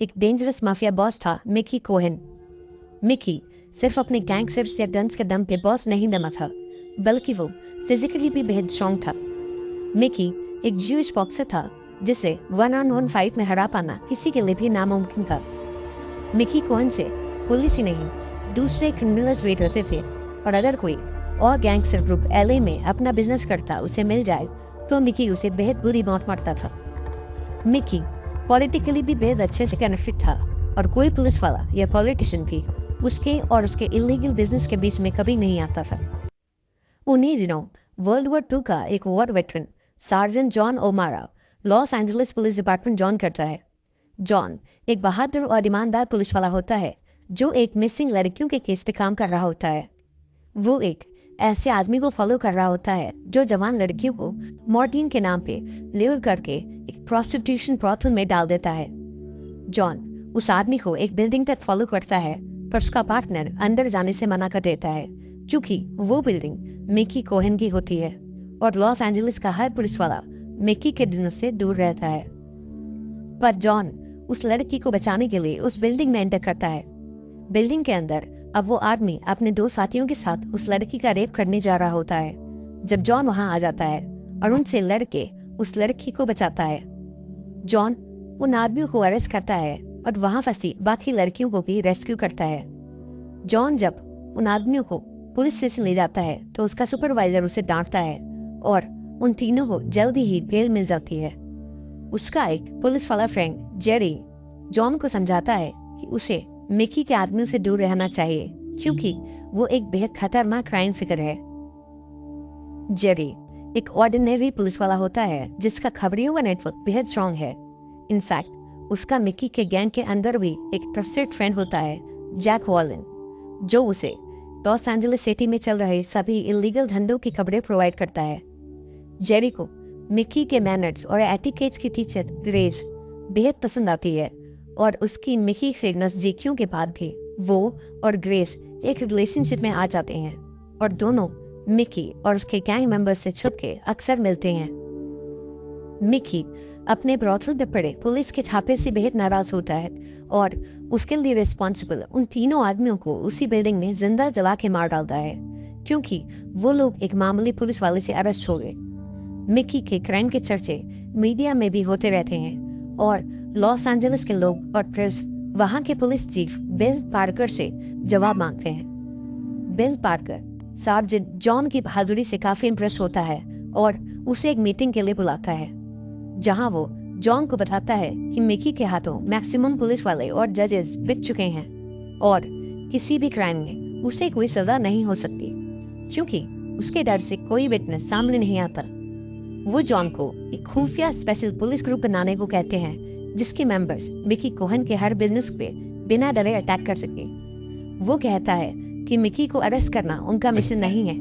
एक dangerous mafia boss था Mickey Cohen. Mickey सिर्फ अपने गैंगस्टर्स या गन्स के दम पे बॉस नहीं बना था, बल्कि वो फिजिकली भी बेहद स्ट्रॉन्ग था। मिकी एक ज्यूइश बॉक्सर था जिसे वन ऑन वन फाइट में हरा पाना किसी के लिए भी नामुमकिन था। मिकी कोहेन से पुलिस ही नहीं, दूसरे क्रिमिनल्स भी डरते थे, और अगर कोई और गैंगस्टर ग्रुप एलए में अपना बिजनेस करता उसे मिल जाए तो मिकी उसे बेहद बुरी मौत मारता था। मिकी पॉलिटिकली भी बेहद अच्छे से कनेक्टेड था, और कोई पुलिस वाला या पॉलिटिशियन भी उसके और उसके इलीगल बिजनेस के बीच में कभी नहीं आता था। उन्हीं दिनों वर्ल्ड वॉर 2 का एक war veteran sergeant John ओमारा Los Angeles police department join करता है। जॉन एक बहादुर और ईमानदार पुलिस वाला होता है जो एक मिसिंग लड़कियों के केस पे काम कर रहा होता है। वो एक ऐसे आदमी को फॉलो कर रहा होता है जो जवान लड़कियों को मॉर्टिन के नाम पे लूर करके एक प्रोस्टिट्यूशन ब्रॉथल में डाल देता है। जॉन उस आदमी को एक बिल्डिंग तक फॉलो करता है, पर उसका पार्टनर अंदर जाने से मना कर देता है क्योंकि वो बिल्डिंग मिकी कोहेन की होती है, और लॉस एंजलिस का हर पुलिस वाला मिकी के बिजनेस से दूर रहता है। पर जॉन उस लड़की को बचाने के लिए उस बिल्डिंग में एंटर करता है। बिल्डिंग के अंदर अब वो आदमी अपने 2 साथियों के साथ उस लड़की का रेप करने जा रहा होता है। जब जॉन वहां आ जाता है और उनसे लड़के उस लड़की को बचाता है, जॉन उन आदमियों को अरेस्ट करता है और वहां फंसी बाकी लड़कियों को भी रेस्क्यू करता है। जॉन जब उन आदमियों को पुलिस स्टेशन ले जाता है तो उसका सुपरवाइजर उसे डांटता है और उन तीनों को जल्दी ही बेल मिल जाती है। उसका एक पुलिस वाला फ्रेंड जेरी जॉन को समझाता है कि उसे मिकी के आदमियों से दूर रहना चाहिए क्योंकि वो एक बेहद खतरनाक क्राइम फिगर है। जेरी एक ऑर्डिनरी पुलिस वाला होता है जिसका खबरियों का नेटवर्क बेहद स्ट्रॉन्ग है। इनफैक्ट उसका मिकी के गैंग के अंदर भी एक ट्रस्टेड फ्रेंड होता है, जैक वॉलन, जो उसे लॉस एंजलिस सिटी में चल रहे सभी इलीगल धंधों की खबरें प्रोवाइड करता है। जेरी को मिकी के मैनर्स और एटिकेट्स की टीचर ग्रेस बेहद पसंद आती है, और उसकी मिकी से नजदीकियों के बाद भी वो और ग्रेस एक रिलेशनशिप में आ जाते हैं, और दोनों मिकी और उसके गैंग मेंबर्स से छुप के अक्सर मिलते हैं। मिकी अपने ब्रॉथल पे पड़े पुलिस के छापे से बेहद नाराज होता है और उसके लिए रिस्पॉन्सिबल उन तीनों आदमियों को उसी बिल्डिंग में जिंदा जला के मार डालता है क्योंकि वो लोग एक मामूली पुलिस वाले से अरेस्ट हो गए। मिकी के क्राइम के चर्चे मीडिया में भी होते रहते हैं, और लॉस एंजलिस के लोग और प्रेस वहां के पुलिस चीफ बिल पार्कर से जवाब मांगते हैं। बिल पार्कर सार्जेंट जॉन की बहादुरी से काफी इम्प्रेस होता है और उसे एक मीटिंग के लिए बुलाता है, जहां वो जॉन को बताता है कि मिकी के हाथों मैक्सिमम पुलिस वाले और जजेस बिक चुके हैं और किसी भी क्राइम में उसे कोई सजा नहीं हो सकती क्योंकि उसके डर से कोई विटनेस सामने नहीं आता। वो जॉन को एक खुफिया स्पेशल पुलिस ग्रुप बनाने को कहते हैं जिसके मेंबर्स मिकी कोहेन के हर बिजनेस पे बिना डरे अटैक कर सके। वो कहता है कि मिकी को अरेस्ट करना उनका मिशन नहीं है,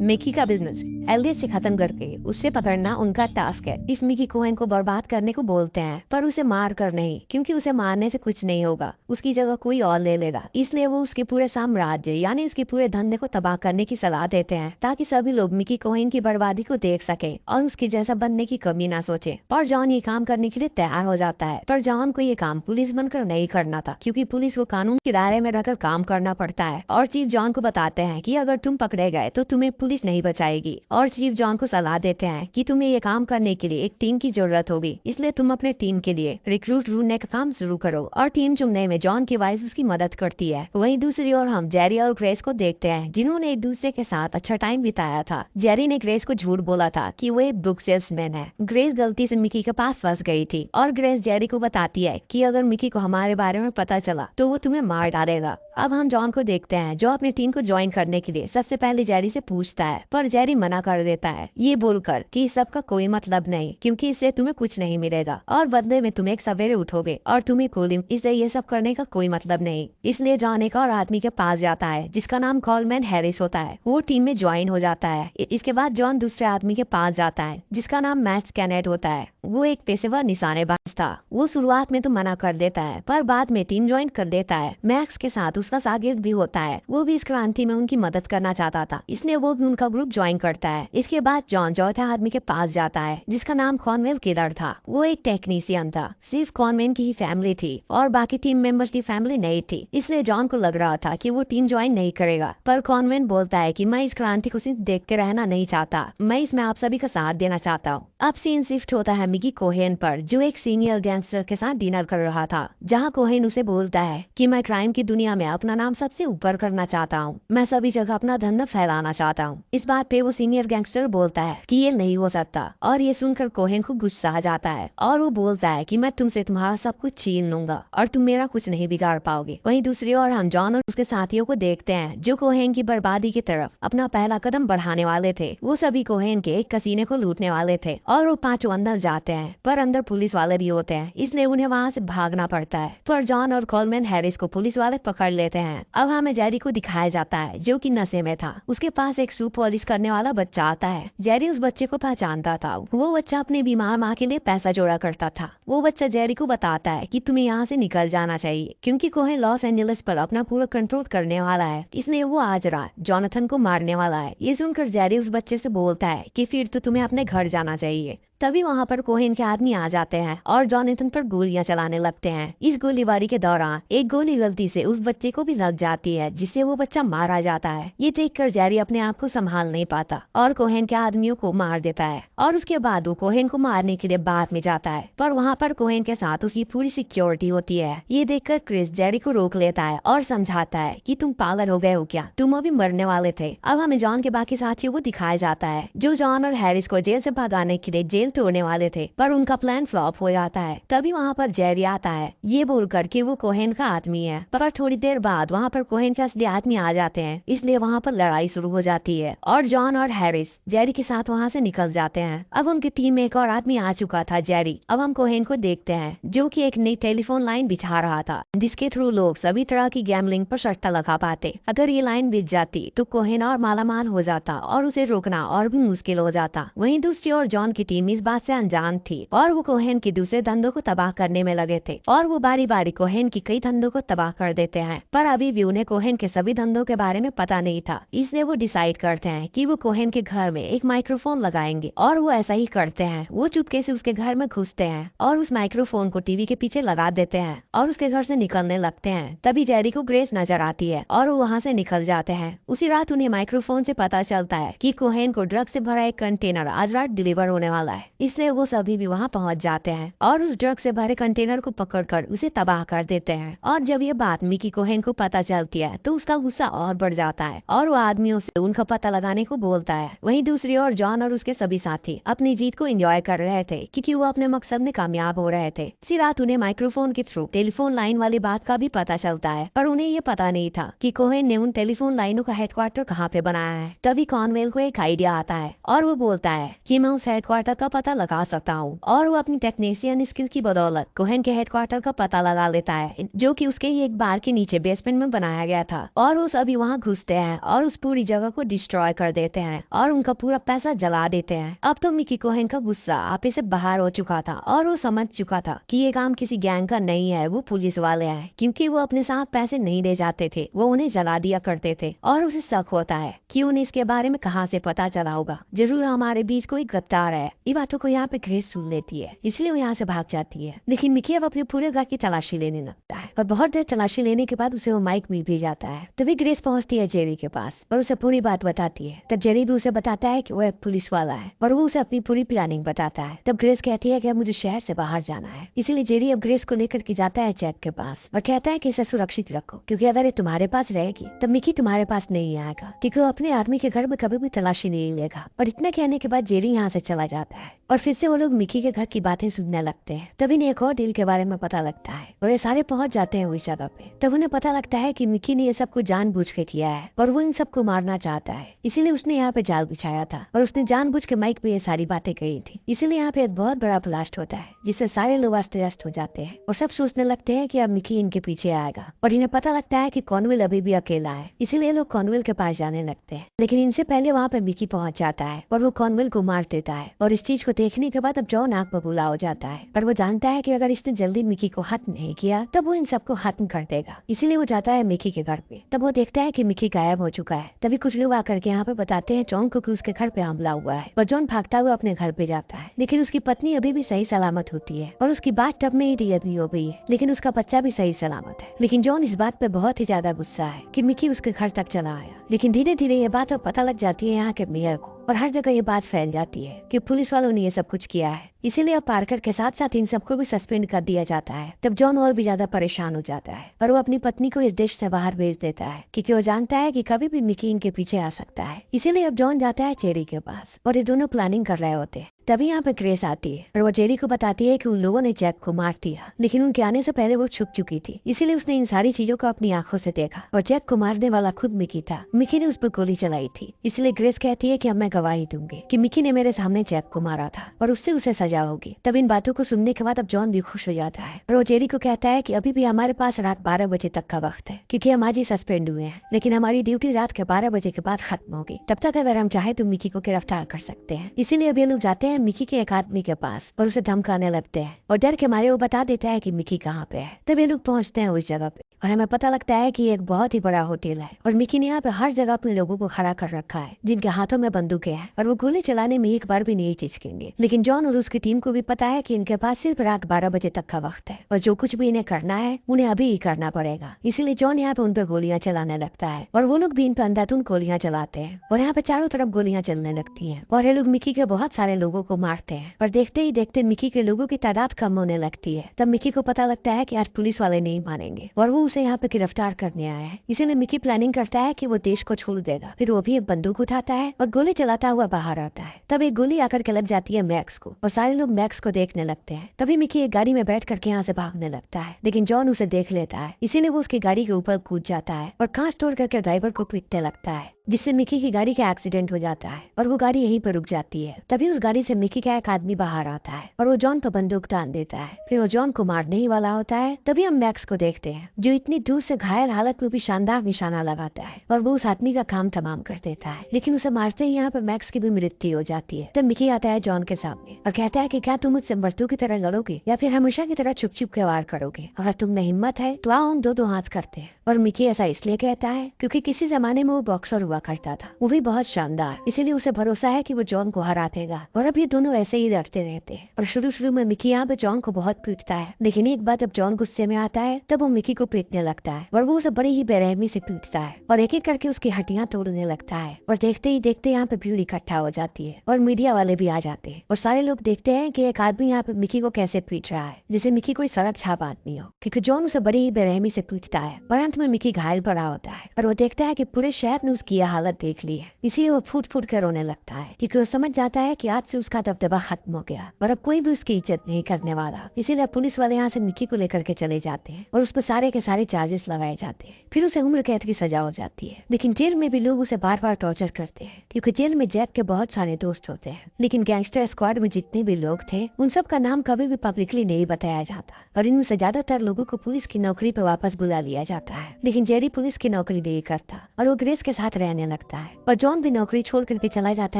मिकी का बिजनेस एलए से खत्म करके उसे पकड़ना उनका टास्क है। इफ मिकी कोहेन को बर्बाद करने को बोलते हैं, पर उसे मार कर नहीं, क्योंकि उसे मारने से कुछ नहीं होगा, उसकी जगह कोई और ले लेगा। इसलिए वो उसके पूरे साम्राज्य यानी उसके पूरे धंधे को तबाह करने की सलाह देते हैं ताकि सभी लोग मिकी कोहेन की बर्बादी को देख सके और उसके जैसा बनने की कमी ना सोचे। और जॉन ये काम करने के लिए तैयार हो जाता है, पर जॉन को ये काम पुलिस बनकर नहीं करना था क्योंकि पुलिस को कानून के दायरे में रहकर काम करना पड़ता है। और चीफ जॉन को बताते हैं कि अगर तुम पकड़े गए तो तुम्हें पुलिस नहीं बचाएगी, और चीफ जॉन को सलाह देते हैं कि तुम्हें ये काम करने के लिए एक टीम की जरूरत होगी, इसलिए तुम अपने टीम के लिए रिक्रूट ढूंढने का काम शुरू करो। और टीम चुनने में जॉन की वाइफ उसकी मदद करती है। वहीं दूसरी ओर हम जेरी और ग्रेस को देखते हैं जिन्होंने एक दूसरे के साथ अच्छा टाइम बिताया था। जेरी ने ग्रेस को झूठ बोला था कि वो एक बुक सेल्समैन है। ग्रेस गलती से मिकी के पास फंस गई थी और ग्रेस जेरी को बताती है कि अगर मिकी को हमारे बारे में पता चला तो वो तुम्हें मार डालेगा। अब हम जॉन को देखते हैं जो अपनी टीम को ज्वाइन करने के लिए सबसे पहले जेरी से पूछता है, पर जेरी मना कर देता है ये बोलकर कि सबका कोई मतलब नहीं क्योंकि इससे तुम्हें कुछ नहीं मिलेगा और बदले में तुम एक सवेरे उठोगे और तुम्हें कोलिम, इसलिए ये सब करने का कोई मतलब नहीं। इसलिए जॉन एक और आदमी के पास जाता है जिसका नाम कॉलमैन हैरिस होता है। वो टीम में ज्वाइन हो जाता है। इसके बाद जॉन दूसरे आदमी के पास जाता है जिसका नाम मैक्स कैनेट होता है। वो एक पेशेवर निशानेबाज था। वो शुरुआत में तो मना कर देता है पर बाद में टीम ज्वाइन कर देता है। मैक्स के साथ उसका शागिर्द भी होता है, वो भी इस क्रांति में उनकी मदद करना चाहता था, इसलिए वो भी उनका ग्रुप ज्वाइन करता है। इसके बाद जॉन चौथे आदमी के पास जाता है जिसका नाम कॉनवेल किलर था। वो एक टेक्नीशियन था, सिर्फ कॉनवेल की ही फैमिली थी और बाकी टीम मेंबर्स की फैमिली नहीं थी, इसलिए जॉन को लग रहा था कि वो टीम ज्वाइन नहीं करेगा। पर कॉनवेल बोलता है कि मैं इस क्रांति को सिर्फ देख के रहना नहीं चाहता, मैं इसमें आप सभी का साथ देना चाहता हूँ। अब सीन शिफ्ट होता है मिकी कोहेन पर, जो एक सीनियर गैंगस्टर के साथ डिनर कर रहा था, जहाँ कोहेन उसे बोलता है कि मैं क्राइम की दुनिया में अपना नाम सबसे ऊपर करना चाहता हूँ, मैं सभी जगह अपना धंधा फैलाना चाहता हूँ। इस बात पे वो सीनियर गैंगस्टर बोलता है कि ये नहीं हो सकता, और ये सुनकर कोहेन को गुस्सा आ जाता है और वो बोलता है कि मैं तुमसे तुम्हारा सब कुछ छीन लूंगा और तुम मेरा कुछ नहीं बिगाड़ पाओगे। वहीं दूसरी ओर हम जॉन और उसके साथियों को देखते हैं जो कोहेन की बर्बादी की तरफ अपना पहला कदम बढ़ाने वाले थे। वो सभी कोहेन के एक कसीने को लूटने वाले थे और वो पांचों अंदर जाते हैं, पर अंदर पुलिस वाले भी होते हैं, इसलिए उन्हें वहाँ से भागना पड़ता है। पर जॉन और कोलमैन हैरिस को पुलिस वाले पकड़ लेते हैं। अब हमें जेरी को दिखाया जाता है जो कि नशे में था। उसके पास एक शू पॉलिश करने वाला बच्चा आता है। जेरी उस बच्चे को पहचानता था, वो बच्चा अपनी बीमार माँ के लिए पैसा जोड़ा करता था। वो बच्चा जेरी को बताता है कि तुम्हें यहाँ से निकल जाना चाहिए क्योंकि कोहेन लॉस एंजलिस पर अपना पूरा कंट्रोल करने वाला है, इसलिए वो आज रात जॉनथन को मारने वाला है। ये सुनकर जेरी उस बच्चे से बोलता है कि फिर तो तुम्हें अपने घर जाना चाहिए। तभी वहाँ पर कोहेन के आदमी आ जाते हैं और जॉनथन पर गोलियां चलाने लगते हैं। इस गोलीबारी के दौरान एक गोली गलती से उस बच्चे को भी लग जाती है, जिससे वो बच्चा मारा जाता है। ये देखकर जेरी अपने आप को संभाल नहीं पाता और कोहेन के आदमियों को मार देता है और उसके बाद वो कोहेन को मारने के लिए बाद में जाता है, पर वहाँ पर कोहेन के साथ उसकी पूरी सिक्योरिटी होती है। ये देखकर क्रिस जेरी को रोक लेता है और समझाता है कि तुम पागल हो गए हो क्या, तुम अभी मरने वाले थे। अब हमें जॉन के बाकी साथियों को दिखाया जाता है जो जॉन और हैरिस को जेल से भगाने के लिए जेल तोड़ने वाले थे, पर उनका प्लान फ्लॉप हो जाता है। तभी वहाँ पर जेरी आता है ये बोलकर कि वो कोहेन का आदमी है, पर थोड़ी देर बाद वहाँ पर कोहेन के असली आदमी आ जाते हैं, इसलिए वहाँ पर लड़ाई शुरू हो जाती है और जॉन और हैरिस जेरी के साथ वहाँ से निकल जाते हैं। अब उनकी टीम में एक और आदमी आ चुका था, जेरी। अब हम कोहेन को देखते हैं जो कि एक नई टेलीफोन लाइन बिछा रहा था जिसके थ्रू लोग सभी तरह की गैम्बलिंग पर सट्टा लगा पाते। अगर ये लाइन बिछ जाती तो कोहेन और मालामाल हो जाता और उसे रोकना और भी मुश्किल हो जाता। वहीं दूसरी ओर जॉन की टीम इस बात से अनजान थी और वो कोहेन के दूसरे धंधों को तबाह करने में लगे थे और वो बारी बारी कोहेन की कई धंधों को तबाह कर देते हैं, पर अभी भी उन्हें कोहेन के सभी धंधों के बारे में पता नहीं था। इसलिए वो डिसाइड करते हैं कि वो कोहेन के घर में एक माइक्रोफोन लगाएंगे और वो ऐसा ही करते हैं। वो चुपके से उसके घर में घुसते हैं और उस माइक्रोफोन को टीवी के पीछे लगा देते हैं और उसके घर से निकलने लगते हैं। तभी जेरी को ग्रेस नजर आती है और वो वहाँ से निकल जाते हैं। उसी रात उन्हें माइक्रोफोन से पता चलता है कि कोहेन को ड्रग से भरा एक कंटेनर आज रात डिलीवर होने वाला है, इसलिए वो सभी भी वहाँ पहुँच जाते हैं और उस ड्रग से भरे कंटेनर को पकड़कर उसे तबाह कर देते हैं। और जब ये बात मिकी कोहेन को पता चलती है तो उसका गुस्सा और बढ़ जाता है और वो आदमियों से उनका पता लगाने को बोलता है। वहीं दूसरी ओर जॉन और उसके सभी साथी अपनी जीत को एंजॉय कर रहे थे क्योंकि वो अपने मकसद में कामयाब हो रहे थे। इसी रात उन्हें माइक्रोफोन के थ्रू टेलीफोन लाइन वाली बात का भी पता चलता है, पर उन्हें ये पता नहीं था कि कोहेन ने उन टेलीफोन लाइनों का हेडक्वार्टर कहाँ पे बनाया है। तभी कॉनवेल को एक आइडिया आता है और वो बोलता है कि मैं उस हेडक्वार्टर का पता लगा सकता हूँ, और वो अपनी टेक्नीशियन स्किल की बदौलत कोहेन के हेडक्वार्टर का पता लगा लेता है जो कि उसके ही एक बार के नीचे बेसमेंट में बनाया गया था। और वो सभी वहाँ घुसते हैं और उस पूरी जगह को डिस्ट्रॉय कर देते हैं और उनका पूरा पैसा जला देते हैं। अब तो मिकी कोहेन का गुस्सा आपे से बाहर हो चुका था और वो समझ चुका था कि ये काम किसी गैंग का नहीं है, वो पुलिस वाले हैं, क्योंकि वो अपने साथ पैसे नहीं ले जाते थे, वो उन्हें जला दिया करते थे। और उसे शक होता है कि उन्हें इसके बारे में कहाँ से पता चला होगा, जरूर हमारे बीच कोई गद्दार है। ये बातों को यहाँ पे ग्रेस सुन लेती है, इसलिए वो यहाँ से भाग जाती है। लेकिन मिकी अब अपने पूरे घर की तलाशी लेने लगता है और बहुत देर तलाशी लेने के बाद उसे वो माइक भी जाता है। तभी ग्रेस पहुंचती है जेरी के पास और उसे पूरी बात बताती है। तब जेरी भी उसे बताता है कि वो एक पुलिस वाला है और वो उसे अपनी पूरी प्लानिंग बताता है। तब ग्रेस कहती है कि मुझे शहर से बाहर जाना है, इसीलिए जेरी अब ग्रेस को लेकर के जाता है जैक के पास और कहता है कि इसे सुरक्षित रखो, क्योंकि अगर ये तुम्हारे पास रहेगी तब मिकी तुम्हारे पास नहीं आएगा, क्योंकि वो अपने आदमी के घर में कभी भी तलाशी नहीं लेगा। और इतना कहने के बाद जेरी यहाँ से चला जाता है और फिर से वो लोग मिकी के घर की बातें सुनने लगते हैं। तभी इन्हें एक और डील के बारे में पता लगता है और ये सारे पहुंच जाते हैं उस जगह पे। तब उन्हें पता लगता है कि मिकी ने ये सब कुछ जानबूझ के किया है और वो इन सबको मारना चाहता है, इसीलिए उसने यहाँ पे जाल बिछाया था और उसने जानबूझ के माइक पे ये सारी बातें कही थी। इसीलिए यहाँ पे एक बहुत बड़ा ब्लास्ट होता है जिससे सारे लोग अस्त व्यस्त हो जाते हैं और सब सोचने लगते हैं कि अब मिकी इनके पीछे आएगा। और इन्हें पता लगता है कि कॉनवेल अभी भी अकेला है, इसीलिए लोग कॉनवेल के पास जाने लगते हैं। लेकिन इनसे पहले वहाँ पे मिकी पहुंच जाता है और वो कॉनवेल को मार देता है और इस चीज चीज को देखने के बाद अब जॉन आग बबूला हो जाता है और वो जानता है कि अगर इसने जल्दी मिकी को खत्म नहीं किया तब वो इन सबको खत्म कर देगा। इसीलिए वो जाता है मिकी के घर पे। तब वो देखता है कि मिकी गायब हो चुका है। तभी कुछ लोग आकर के यहाँ पे बताते हैं जॉन को कि उसके घर पे हमला हुआ है और जॉन भागता हुआ अपने घर पे जाता है। लेकिन उसकी पत्नी अभी भी सही सलामत होती है और उसकी बात टब में ही डिलीवरी हो गई है, लेकिन उसका बच्चा भी सही सलामत है। लेकिन जॉन इस बात पे बहुत ही ज्यादा गुस्सा है कि मिकी उसके घर तक चला आया। लेकिन धीरे धीरे ये बात पता लग जाती है यहाँ के मेयर को और हर जगह ये बात फैल जाती है कि पुलिस वालों ने ये सब कुछ किया है। इसीलिए अब पार्कर के साथ साथ इन सबको भी सस्पेंड कर दिया जाता है। तब जॉन और भी ज्यादा परेशान हो जाता है और वो अपनी पत्नी को इस देश से बाहर भेज देता है क्योंकि वो जानता है कि कभी भी मिकी इनके पीछे आ सकता है। इसीलिए अब जॉन जाता है चेरी के पास और ये दोनों प्लानिंग कर रहे होते हैं। तभी यहाँ पे ग्रेस आती है और वो जेरी को बताती है कि उन लोगों ने जैक को मार दिया, लेकिन उनके आने से पहले वो छुप चुकी थी। इसीलिए उसने इन सारी चीजों को अपनी आंखों से देखा और जैक को मारने वाला खुद मिकी था। मिकी ने उस पर गोली चलाई थी। इसलिए ग्रेस कहती है कि अब मैं गवाही दूंगी कि मिकी ने मेरे सामने जैक को मारा था और उससे उसे सजा होगी। तब इन बातों को सुनने के बाद अब जॉन भी खुश हो जाता है और वो जेरी को कहता है कि अभी भी हमारे पास रात 12 बजे तक का वक्त है क्योंकि हम आज ही सस्पेंड हुए हैं, लेकिन हमारी ड्यूटी रात के 12 बजे के बाद खत्म होगी। तब तक अगर हम चाहे तो मिकी को गिरफ्तार कर सकते हैं। इसीलिए अब ये लोग जाते हैं मिकी के एक आदमी के पास और उसे धमकाने लगते हैं और डर के मारे वो बता देता है कि मिकी कहाँ पे है। तब ये लोग पहुँचते हैं उस जगह पे और हमें पता लगता है कि ये एक बहुत ही बड़ा होटल है और मिकी ने यहाँ पे हर जगह अपने लोगों को खड़ा कर रखा है जिनके हाथों में बंदूकें हैं और वो गोली चलाने में एक बार भी नहीं चिचकेंगे। लेकिन जॉन और उसकी टीम को भी पता है कि इनके पास सिर्फ रात 12 बजे तक का वक्त है और जो कुछ भी इन्हें करना है उन्हें अभी ही करना पड़ेगा। इसीलिए जॉन यहाँ पे उन पे गोलियां चलाने लगता है और वो लोग भी इन पे अंधाधुंध गोलियां चलाते हैं और यहाँ पे चारों तरफ गोलियां चलने लगती हैं और ये लोग मिकी के बहुत सारे लोगों को मारते हैं और देखते ही देखते मिकी के लोगों की तादाद कम होने लगती है। तब मिकी को पता लगता है कि आज पुलिस वाले नहीं मानेंगे और वो उसे यहाँ पे गिरफ्तार करने आया है। इसीलिए मिकी प्लानिंग करता है कि वो देश को छोड़ देगा। फिर वो भी एक बंदूक उठाता है और गोली चलाता हुआ बाहर आता है। तब एक गोली आकर के लग जाती है मैक्स को और सारे लोग मैक्स को देखने लगते हैं। तभी मिकी एक गाड़ी में बैठ करके यहाँ से भागने लगता है, लेकिन जॉन उसे देख लेता है। इसीलिए वो उसकी गाड़ी के ऊपर कूद जाता है और कांच तोड़ करके ड्राइवर को पीटने लगता है, जिससे मिकी की गाड़ी का एक्सीडेंट हो जाता है और वो गाड़ी यहीं पर रुक जाती है। तभी उस गाड़ी से मिकी का एक आदमी बाहर आता है और वो जॉन पर बंदूक तान देता है। फिर वो जॉन को मारने ही वाला होता है। तभी हम मैक्स को देखते हैं जो इतनी दूर से घायल हालत में भी शानदार निशाना लगाता है और वो उस आदमी का काम तमाम कर देता है। लेकिन उसे मारते ही यहाँ पे मैक्स की भी मृत्यु हो जाती है। तब मिकी आता है जॉन के सामने और कहता है कि क्या तुम मुझसे मर्दों की तरह लड़ोगे या फिर हमेशा की तरह चुप चुप के वार करोगे? अगर तुम में हिम्मत है तो आओ हम दो हाथ करते हैं। और मिकी ऐसा इसलिए कहता है क्योंकि किसी जमाने में वो बॉक्सर हुआ करता था, वो भी बहुत शानदार। इसीलिए उसे भरोसा है कि वो जॉन को हरा देगा और अब ये दोनों ऐसे ही लड़ते रहते हैं। और शुरू में मिकी यहाँ पे जॉन को बहुत पीटता है, लेकिन एक बार जब जॉन गुस्से में आता है तब वो मिकी को पीटने लगता है और वो उसे बड़ी ही बेरहमी से पीटता है और एक एक करके उसकी हड्डियां तोड़ने लगता है। और देखते ही देखते यहाँ पे भीड़ इकट्ठा हो जाती है और मीडिया वाले भी आ जाते हैं और सारे लोग देखते हैं कि एक आदमी यहाँ पे मिकी को कैसे पीट रहा है, जैसे मिकी कोई सड़क छाप आदमी हो, क्योंकि जॉन उसे बड़ी ही बेरहमी से पीटता है। और अंत में मिकी घायल पड़ा होता है और वो देखता है कि पूरे शहर ने उसकी यह हालत देख ली है। इसीलिए वो फूट फूट कर रोने लगता है क्योंकि वो समझ जाता है कि आज से उसका दबदबा खत्म हो गया और अब कोई भी उसकी इज्जत नहीं करने वाला। इसीलिए पुलिस वाले यहाँ से मिकी को लेकर के चले जाते हैं और उस पर सारे के सारे चार्जेस लगाए जाते हैं। फिर उसे उम्र कैद की सजा हो जाती है। लेकिन जेल में भी लोग उसे बार बार टॉर्चर करते हैं क्योंकि जेल में जैक के बहुत सारे दोस्त होते हैं, लेकिन गैंगस्टर स्क्वाड में जितने भी लोग थे उन सब का नाम कभी भी पब्लिकली नहीं बताया जाता और इनमें से ज्यादातर लोगों को पुलिस की नौकरी पर वापस बुला लिया जाता है। लेकिन जेरी पुलिस की नौकरी नहीं करता और वो ग्रेस के साथ रहने लगता है और जॉन भी नौकरी छोड़ करके चला जाता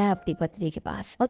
है अपनी पत्नी के पास। और